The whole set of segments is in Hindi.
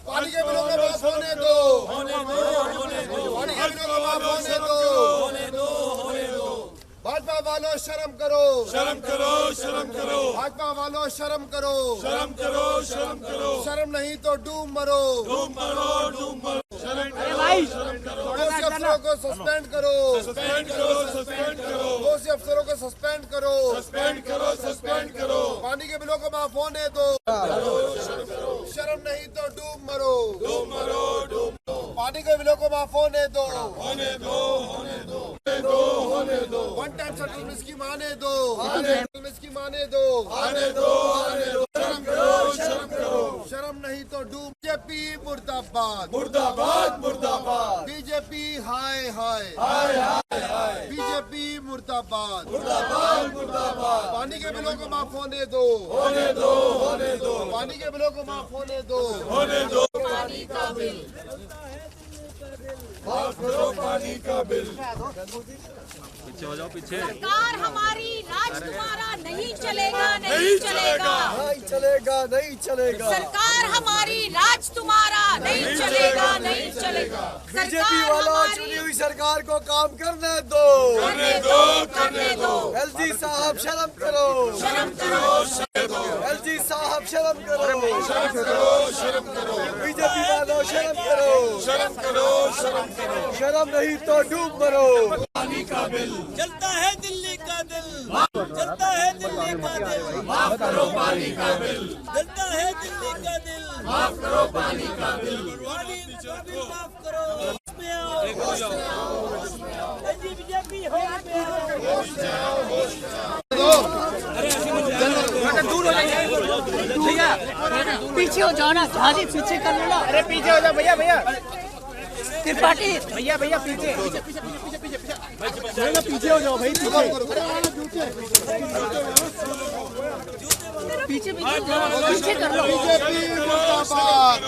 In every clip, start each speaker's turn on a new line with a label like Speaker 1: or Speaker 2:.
Speaker 1: पानी के बिलों को माफ होने दो, पानी के बिलों को माफ होने दो। भाजपा वालों शर्म करो,
Speaker 2: शर्म करो, शर्म करो,
Speaker 1: भाजपा वालों शर्म करो,
Speaker 2: शर्म करो, शर्म करो,
Speaker 1: शर्म नहीं तो डूब मरो,
Speaker 2: डूब मरो, डूब मरो।
Speaker 1: दोषी अफसरों को सस्पेंड करो,
Speaker 2: सस्पेंड करो, सस्पेंड करो,
Speaker 1: दोषी अफसरों को सस्पेंड करो,
Speaker 2: सस्पेंड करो, सस्पेंड करो।
Speaker 1: पानी के बिलों को माफ होने दो, शर्म नहीं तो डूब मरो,
Speaker 2: डूब मरो, डूब मरो।
Speaker 1: पानी के बिलों को माफ होने दो,
Speaker 2: होने दो, होने दो, होने दो, होने दो।
Speaker 1: वन टाइम सेटलमेंट स्कीम आने दो, सेटलमेंट स्कीम आने दो,
Speaker 2: आने दो, आने दो। शर्म करो, शर्म करो,
Speaker 1: शर्म नहीं तो डूब। बीजेपी मुर्दाबाद,
Speaker 2: मुर्दाबाद, मुर्दाबाद,
Speaker 1: बीजेपी हाय हाय,
Speaker 2: हाय हाय हाय,
Speaker 1: बीजेपी मुर्दाबाद,
Speaker 2: मुर्दाबाद, मुर्दाबाद।
Speaker 1: पानी के बिलों को माफ होने दो,
Speaker 2: होने दो, होने दो,
Speaker 1: पानी के बिलों को माफ होने दो।
Speaker 2: होने दो। माफ करो पानी का बिल।
Speaker 3: पीछे हो जाओ, पीछे।
Speaker 4: सरकार हमारी, राज तुम्हारा नहीं चलेगा, नहीं चलेगा,
Speaker 1: नहीं चलेगा, नहीं चलेगा।
Speaker 4: सरकार हमारी, राज तुम्हारा नहीं चलेगा, नहीं चलेगा।
Speaker 1: बीजेपी वालों चुनी हुई सरकार को काम करने दो,
Speaker 2: करने दो, करने दो।
Speaker 1: एलजी साहब शर्म करो,
Speaker 4: शर्म करो,
Speaker 1: एलजी साहब शर्म करो,
Speaker 2: शर्म करो, शर्म करो,
Speaker 1: बीजेपी वालों शर्म करो,
Speaker 2: शर्म करो, शर्म करो।
Speaker 1: शर्म नहीं तो डूब मरो।
Speaker 2: पानी का बिल।
Speaker 5: जलता है दिल्ली का दिल, जलता है दिल्ली का दिल,
Speaker 2: माफ करो पानी का बिल।
Speaker 5: जलता है दिल्ली का दिल,
Speaker 2: माफ करो पानी का बिल।
Speaker 5: पानी का बिल माफ करो। इसमें आओ, बीजेपी होश में
Speaker 6: भैया पीछे हो जाओ ना, आगे पीछे कर लो ना। अरे पीछे हो जाओ भैया, भैया त्रिपाठी भैया, भैया पीछे पीछे हो जाओ भाई, पीछे पीछे कर लो।
Speaker 1: बीजेपी मुर्दाबाद,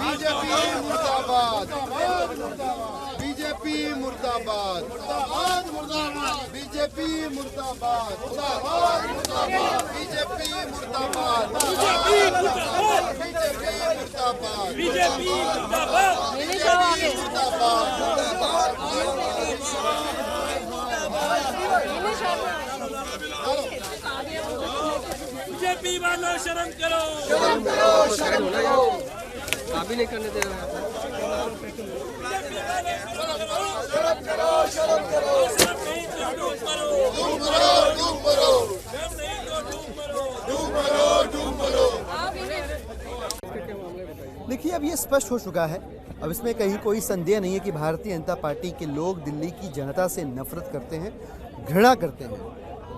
Speaker 1: बीजेपी मुर्दाबाद, बीजेपी मुर्दाबाद, बीजेपी मुर्दाबाद, बीजेपी मुर्दाबाद, बीजेपी मुर्दाबाद,
Speaker 5: बीजेपी मुर्दाबाद, बीजेपी वालों शर्म करो,
Speaker 1: शर्म करो, शर्म करो।
Speaker 6: अभी नहीं करने दे रहे हैं।
Speaker 1: शर्म करो, शर्म करो,
Speaker 5: शर्म नहीं तो डूब मरो,
Speaker 1: डूब मरो, डूब मरो,
Speaker 5: शर्म नहीं तो डूब मरो,
Speaker 1: डूब मरो, डूब मरो।
Speaker 7: देखिए, अब ये स्पष्ट हो चुका है, अब इसमें कहीं कोई संदेह नहीं है कि भारतीय जनता पार्टी के लोग दिल्ली की जनता से नफरत करते हैं, घृणा करते हैं।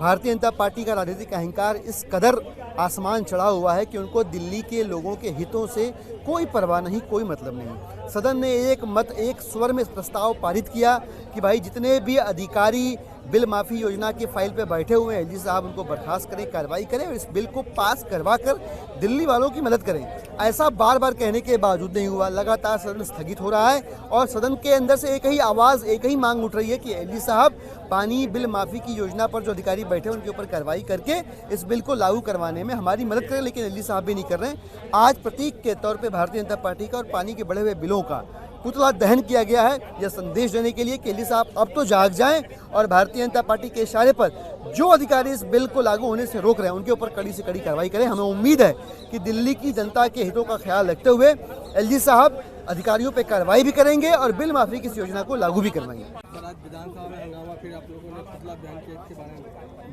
Speaker 7: भारतीय जनता पार्टी का राजनीतिक अहंकार इस कदर आसमान चढ़ा हुआ है कि उनको दिल्ली के लोगों के हितों से कोई परवाह नहीं, कोई मतलब नहीं। सदन ने एक मत एक स्वर में प्रस्ताव पारित किया कि भाई जितने भी अधिकारी बिल माफ़ी योजना के फाइल पे बैठे हुए हैं, एलजी साहब उनको बर्खास्त करें, कार्रवाई करें और इस बिल को पास करवा कर दिल्ली वालों की मदद करें। ऐसा बार बार कहने के बावजूद नहीं हुआ, लगातार सदन स्थगित हो रहा है और सदन के अंदर से एक ही आवाज़, एक ही मांग उठ रही है कि एलजी साहब पानी बिल माफ़ी की योजना पर जो अधिकारी बैठे हैं उनके ऊपर कार्रवाई करके इस बिल को लागू करवाने में हमारी मदद करें, लेकिन एलजी साहब भी नहीं कर रहे हैं। आज प्रतीक के तौर पर भारतीय जनता पार्टी का और पानी के बढ़े हुए बिलों का पुतला दहन किया गया है, यह संदेश देने के लिए कि एलजी साहब अब तो जाग जाएं और भारतीय जनता पार्टी के इशारे पर जो अधिकारी इस बिल को लागू होने से रोक रहे हैं उनके ऊपर कड़ी से कड़ी कार्रवाई करें। हमें उम्मीद है कि दिल्ली की जनता के हितों का ख्याल रखते हुए एलजी साहब अधिकारियों पर कार्रवाई भी करेंगे और बिल माफी की इस योजना को लागू भी करवाएंगे।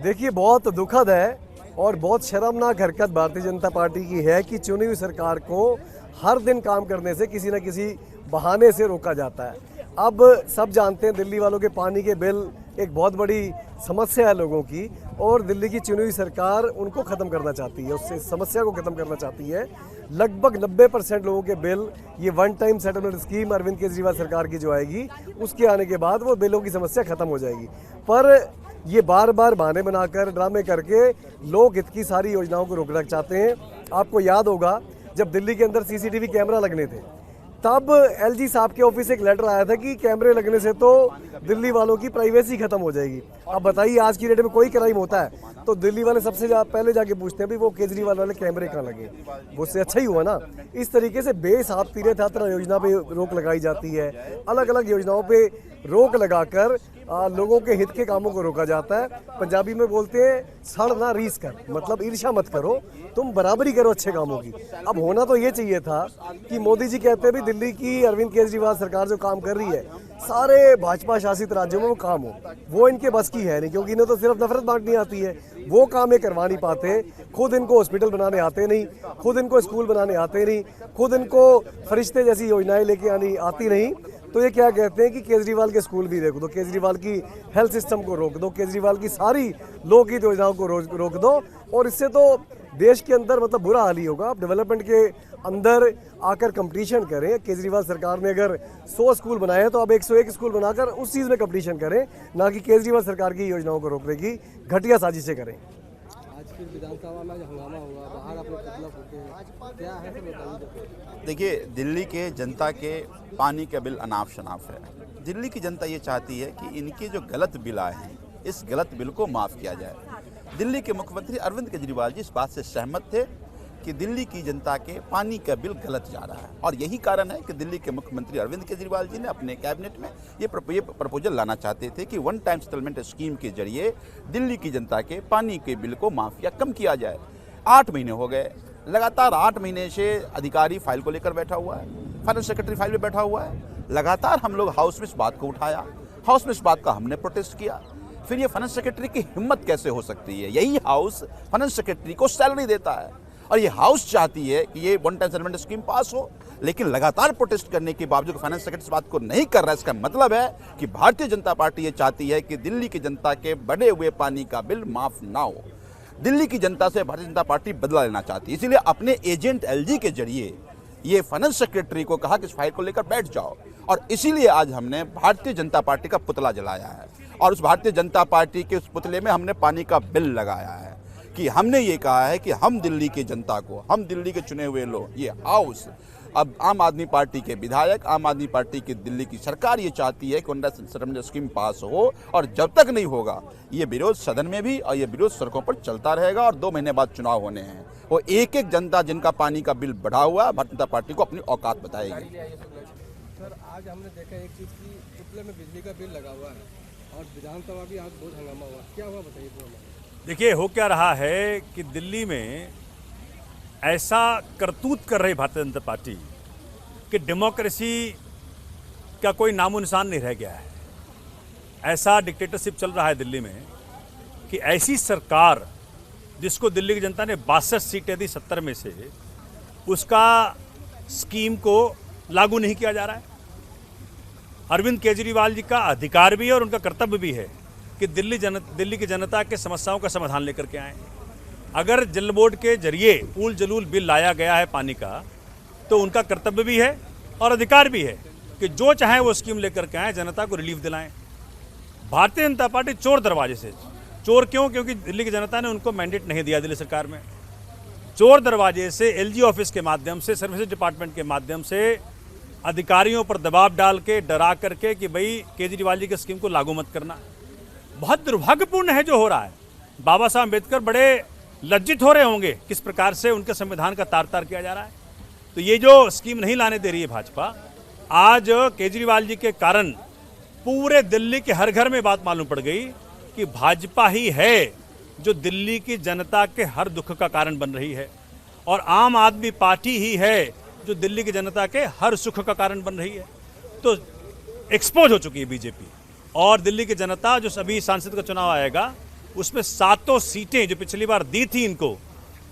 Speaker 8: देखिए, बहुत दुखद है और बहुत शर्मनाक हरकत भारतीय जनता पार्टी की है कि चुनी हुई सरकार को हर दिन काम करने से किसी न किसी बहाने से रोका जाता है। अब सब जानते हैं दिल्ली वालों के पानी के बिल एक बहुत बड़ी समस्या है लोगों की, और दिल्ली की चुनी हुई सरकार उनको ख़त्म करना चाहती है, उससे समस्या को ख़त्म करना चाहती है। लगभग 90% लोगों के बिल ये one time settlement scheme Arvind Kejriwal सरकार की जो आएगी उसके आने के बाद वो बिलों की समस्या ख़त्म हो जाएगी। पर ये बार बार बहाने बनाकर, ड्रामे करके लोक हित की सारी योजनाओं को रोकना चाहते हैं। आपको याद होगा जब दिल्ली के अंदर CCTV कैमरा लगने थे तब एलजी साहब के ऑफिस से एक लेटर आया था कि कैमरे लगने से तो दिल्ली वालों की प्राइवेसी खत्म हो जाएगी। अब बताइए आज की डेट में कोई क्राइम होता है तो दिल्ली वाले सबसे पहले जाके पूछते हैं भी वो केजरीवाल वाले कैमरे कहाँ लगे, वो उससे अच्छा ही हुआ ना। इस तरीके से बेसाब तीर्थ यात्रा योजना पे रोक लगाई जाती है, अलग अलग योजनाओं पे रोक लगाकर लोगों के हित के कामों को रोका जाता है। पंजाबी में बोलते हैं सड़ ना रीस कर, मतलब ईर्ष्या मत करो, तुम बराबरी करो अच्छे कामों की। अब होना तो ये चाहिए था कि मोदी जी कहते हैं भी दिल्ली की अरविंद केजरीवाल सरकार जो काम कर रही है सारे भाजपा शासित राज्यों में वो काम हो, वो इनके बस की है नहीं, क्योंकि इन्हें तो सिर्फ नफरत बांटनी आती है, वो काम ये करवा नहीं पाते। खुद इनको हॉस्पिटल बनाने आते नहीं, खुद इनको स्कूल बनाने आते नहीं, खुद इनको फरिश्ते जैसी योजनाएं लेके आनी आती नहीं। तो ये क्या कहते हैं कि केजरीवाल के स्कूल भी रोक दो, केजरीवाल की हेल्थ सिस्टम को रोक दो, केजरीवाल की सारी लोकहित योजनाओं को रोक दो, और इससे तो देश के अंदर मतलब बुरा हाल ही होगा। आप डेवलपमेंट के अंदर आकर कंपटीशन करें। केजरीवाल सरकार ने अगर 100 स्कूल बनाए हैं तो अब 101 स्कूल बनाकर उस चीज़ में कंपटीशन करें, ना कि केजरीवाल सरकार की योजनाओं को रोकने की घटिया साजिशें करें।
Speaker 2: आज की विधानसभा में जो हंगामा हुआ, बाहर आप लोग पुतला फूके, क्या है सब बताइए।
Speaker 9: देखिए, दिल्ली के जनता के पानी का बिल अनाप शनाप है। दिल्ली की जनता ये चाहती है कि इनके जो गलत बिल आए हैं इस गलत बिल को माफ़ किया जाए। दिल्ली के मुख्यमंत्री अरविंद केजरीवाल जी इस बात से सहमत थे कि दिल्ली की जनता के पानी का बिल गलत जा रहा है, और यही कारण है कि दिल्ली के मुख्यमंत्री अरविंद केजरीवाल जी ने अपने कैबिनेट में ये प्रपोजल लाना चाहते थे कि वन टाइम सेटलमेंट स्कीम के जरिए दिल्ली की जनता के पानी के बिल को माफ़ या कम किया जाए। 8 महीने हो गए, लगातार 8 महीने से अधिकारी फाइल को लेकर बैठा हुआ है, फाइनेंस सेक्रेटरी फाइल में बैठा हुआ है। लगातार हम लोग हाउस में इस बात को उठाया, हाउस में इस बात का हमने प्रोटेस्ट किया। फिर ये फाइनेंस सेक्रेटरी की हिम्मत कैसे हो सकती है, यही हाउस फाइनेंस सेक्रेटरी को सैलरी देता है, और ये हाउस चाहती है कि ये वन टाइम सेटलमेंट स्कीम पास हो, लेकिन लगातार प्रोटेस्ट करने के बावजूद फाइनेंस सेक्रेटरी इस बात को नहीं कर रहा है। इसका मतलब है कि भारतीय जनता पार्टी ये चाहती है कि दिल्ली की जनता के बढ़े हुए पानी का बिल माफ ना हो। दिल्ली की जनता से भारतीय जनता पार्टी बदला लेना चाहती है, इसीलिए अपने एजेंट एलजी के जरिए ये फाइनेंस सेक्रेटरी को कहा कि इस फाइल को लेकर बैठ जाओ, और इसीलिए आज हमने भारतीय जनता पार्टी का पुतला जलाया है, और उस भारतीय जनता पार्टी के उस पुतले में हमने पानी का बिल लगाया है कि हमने ये कहा है कि हम दिल्ली की जनता को, हम दिल्ली के चुने हुए लोग, ये हाउस, अब आम आदमी पार्टी के विधायक, आम आदमी पार्टी की दिल्ली की सरकार ये चाहती है कि वन टाइम सेटलमेंट स्कीम पास हो, और जब तक नहीं होगा ये विरोध सदन में भी और ये विरोध सड़कों पर चलता रहेगा। और 2 महीने बाद चुनाव होने हैं, वो एक एक जनता जिनका पानी का बिल बढ़ा हुआ है भारतीय जनता पार्टी को अपनी औकात बताएगी।
Speaker 2: सर, आज हमने देखा एक चीज़ की पुतले में बिजली का बिल लगा हुआ है, और विधानसभा भी आज बहुत हंगामा हुआ, क्या हुआ बताइए तो हमें।
Speaker 3: देखिए, हो क्या रहा है कि दिल्ली में ऐसा करतूत कर रही भारतीय जनता पार्टी कि डेमोक्रेसी का कोई नामो निशान नहीं रह गया है। ऐसा डिक्टेटरशिप चल रहा है दिल्ली में कि ऐसी सरकार जिसको दिल्ली की जनता ने 62 सीटें दी 70 में से, उसका स्कीम को लागू नहीं किया जा रहा है। अरविंद केजरीवाल जी का अधिकार भी है और उनका कर्तव्य भी है कि दिल्ली की जनता के समस्याओं का समाधान लेकर के आए। अगर जल बोर्ड के जरिए उल जलूल बिल लाया गया है पानी का, तो उनका कर्तव्य भी है और अधिकार भी है कि जो चाहे वो स्कीम लेकर के आए, जनता को रिलीफ दिलाएं। भारतीय जनता पार्टी चोर दरवाजे से, चोर क्यों? क्योंकि दिल्ली की जनता ने उनको मैंडेट नहीं दिया दिल्ली सरकार में। चोर दरवाजे से एलजी ऑफिस के माध्यम से, सर्विसेज डिपार्टमेंट के माध्यम से अधिकारियों पर दबाव डाल के, डरा करके कि भाई केजरीवाल जी की स्कीम को लागू मत करना। बहुत दुर्भाग्यपूर्ण है जो हो रहा है। बाबा साहब अम्बेडकर बड़े लज्जित हो रहे होंगे किस प्रकार से उनके संविधान का तार तार किया जा रहा है। तो ये जो स्कीम नहीं लाने दे रही है भाजपा, आज केजरीवाल जी के कारण पूरे दिल्ली के हर घर में बात मालूम पड़ गई कि भाजपा ही है जो दिल्ली की जनता के हर दुख का कारण बन रही है, और आम आदमी पार्टी ही है जो दिल्ली की जनता के हर सुख का कारण बन रही है। तो एक्सपोज हो चुकी है बीजेपी, और दिल्ली की जनता जो सभी सांसद का चुनाव आएगा उसमें 7 सीटें जो पिछली बार दी थी इनको,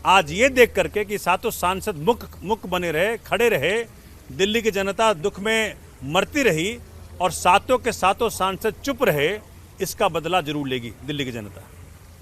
Speaker 3: आज ये देख करके कि 7 सांसद मुख बने रहे, खड़े रहे, दिल्ली की जनता दुख में मरती रही और 7 के 7 सांसद चुप रहे, इसका बदला जरूर लेगी दिल्ली की जनता।